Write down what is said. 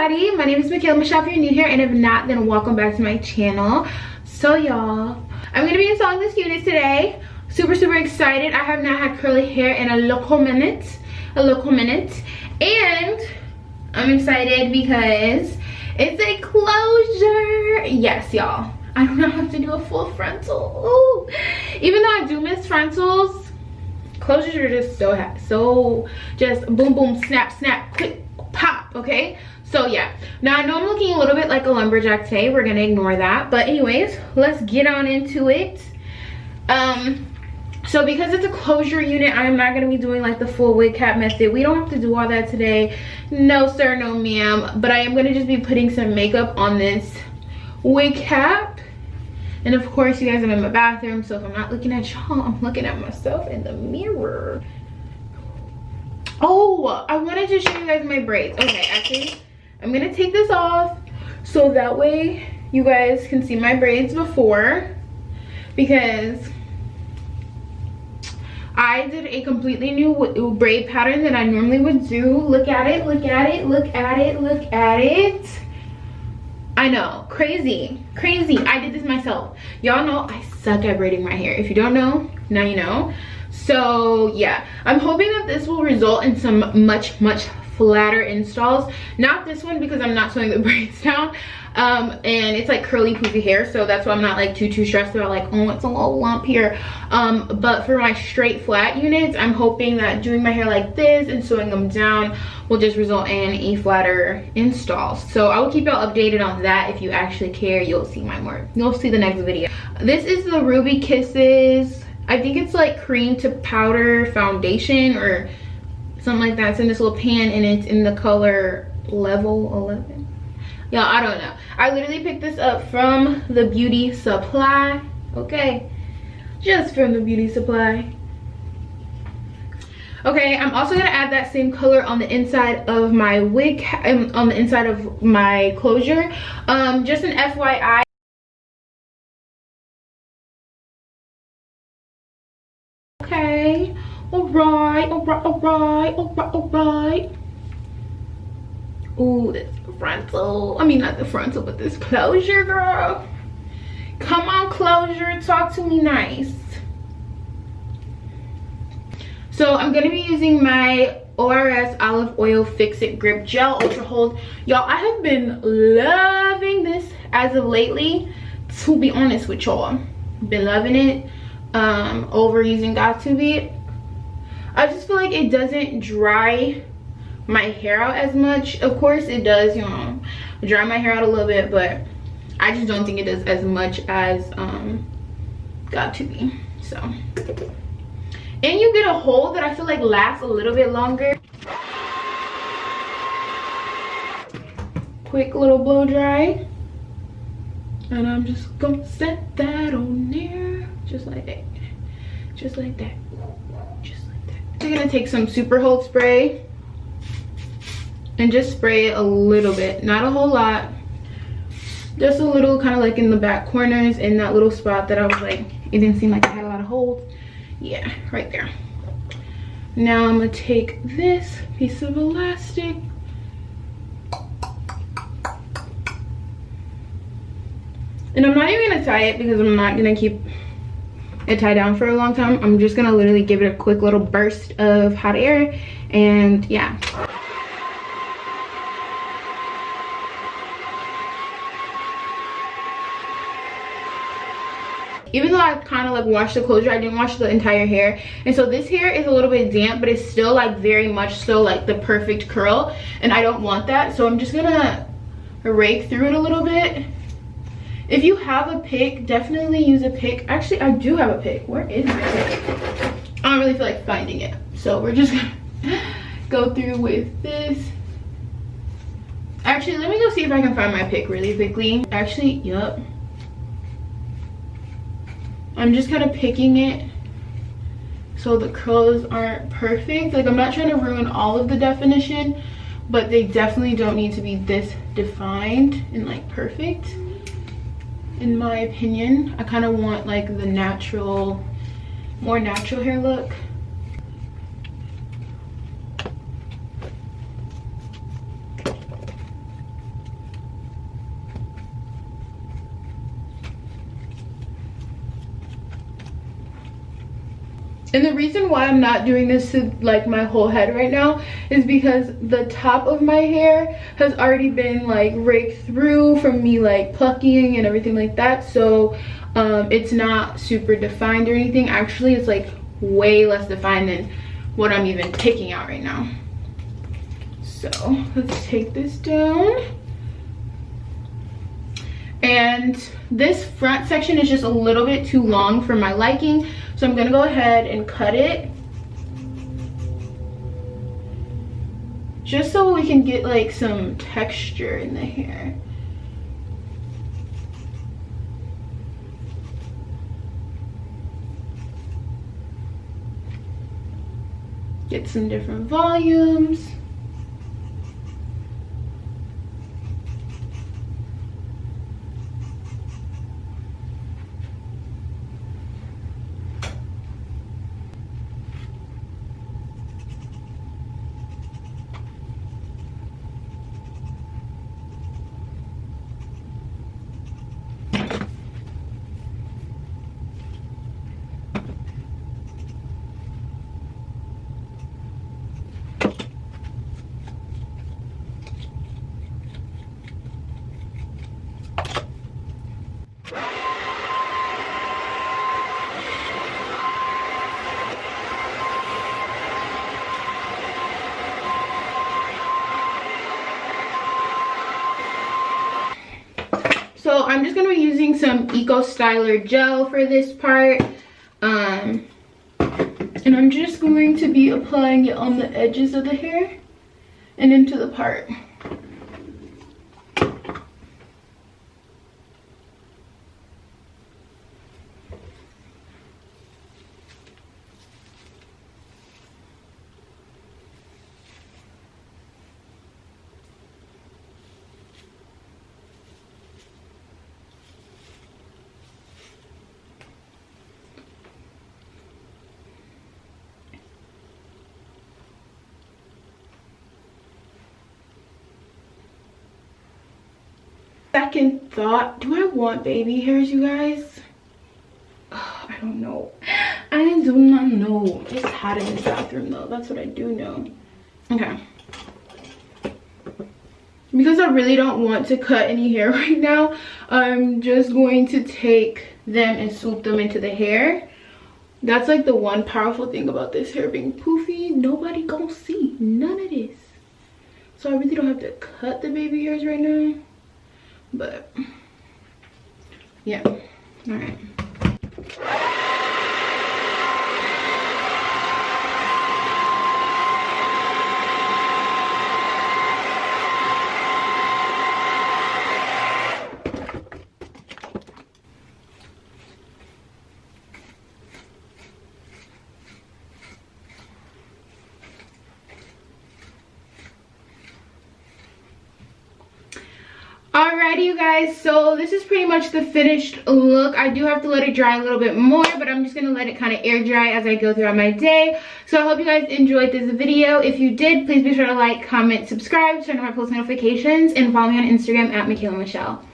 everybody, my name is Michaela Michelle if you're new here, and if not, then welcome back to my channel. So y'all, I'm gonna be installing this unit today. Super excited. I have not had curly hair in a local minute, and I'm excited because it's a closure. Yes y'all, I do not have to do a full frontal. Ooh. Even though I do miss frontals, closures are just so just boom boom snap quick pop. Okay, so yeah, now I know I'm looking a little bit like a lumberjack today. We're gonna ignore that, but anyways, let's get on into it. So because it's a closure unit, I'm not going to be doing like the full wig cap method. We don't have to do all that today. No sir, no ma'am. But I am going to just be putting some makeup on this wig cap. And of course, you guys, I'm in my bathroom. So if I'm not looking at y'all, I'm looking at myself in the mirror. Oh, I wanted to show you guys my braids. Okay, actually, I'm going to take this off so that way you guys can see my braids before. Because I did a completely new braid pattern that I normally would do. Look at it, look at it, look at it, look at it. I know, crazy. I did this myself. Y'all know I suck at braiding my hair. If you don't know, now you know. So yeah, I'm hoping that this will result in some much flatter installs. Not this one because I'm not sewing the braids down. And it's like curly poofy hair, so that's why I'm not like too stressed about like, oh, it's a little lump here. But for my straight flat units, I'm hoping that doing my hair like this and sewing them down will just result in a flatter install. So I will keep y'all updated on that. If you actually care, you'll see the next video. This is the Ruby Kisses, I think it's like cream to powder foundation or something like that. It's in this little pan and it's in the color level 11. Y'all, I don't know. I literally picked this up from the beauty supply. Okay, just from the beauty supply. Okay, I'm also gonna add that same color on the inside of my wig, on the inside of my closure. Just an FYI. Okay, all right. Ooh, this frontal. I mean, not the frontal, but this closure, girl. Come on, closure. Talk to me nice. So I'm going to be using my ORS Olive Oil Fix It Grip Gel Ultra Hold. Y'all, I have been loving this as of lately. To be honest with y'all, been loving it. Overusing got to be. I just feel like it doesn't dry my hair out as much. Of course it does, you know, dry my hair out a little bit, but I just don't think it does as much as got to be. So, and you get a hold that I feel like lasts a little bit longer. Quick little blow dry, and I'm just gonna set that on there just like that, just like that. I'm gonna take some Super Hold spray and just spray it a little bit, not a whole lot, just a little, kind of like in the back corners, in that little spot that I was like, it didn't seem like it had a lot of holds. Yeah, right there. Now I'm gonna take this piece of elastic and I'm not even gonna tie it because I'm not gonna keep it tied down for a long time. I'm just gonna literally give it a quick little burst of hot air, and yeah. Even though I kind of like washed the closure, I didn't wash the entire hair, and so this hair is a little bit damp, but it's still like very much so like the perfect curl, and I don't want that. So I'm just gonna rake through it a little bit. If you have a pick, definitely use a pick. Actually, I do have a pick. Where is my pick? I don't really feel like finding it, so we're just gonna go through with this. Actually, let me go see if I can find my pick really quickly. Actually, yup. I'm just kind of picking it so the curls aren't perfect. Like, I'm not trying to ruin all of the definition, but they definitely don't need to be this defined and like perfect. In my opinion, I kind of want like the natural, more natural hair look. And the reason why I'm not doing this to like my whole head right now is because the top of my hair has already been like raked through from me like plucking and everything like that. So it's not super defined or anything. Actually, it's like way less defined than what I'm even picking out right now. So let's take this down. And this front section is just a little bit too long for my liking, so I'm gonna go ahead and cut it just so we can get like some texture in the hair. Get some different volumes. So I'm just gonna be using some Eco Styler gel for this part, and I'm just going to be applying it on the edges of the hair and into the part. Second thought, do I want baby hairs, you guys? I don't know. I do not know. It's hot in the bathroom though. That's what I do know. Okay. Because I really don't want to cut any hair right now, I'm just going to take them and swoop them into the hair. That's like the one powerful thing about this hair being poofy. Nobody gonna see none of this. So I really don't have to cut the baby hairs right now. But yeah, all right. Alrighty, you guys, so this is pretty much the finished look. I do have to let it dry a little bit more, but I'm just gonna let it kind of air dry as I go throughout my day. So I hope you guys enjoyed this video. If you did, please be sure to like, comment, subscribe, turn on my post notifications, and follow me on Instagram at Michaela Michelle.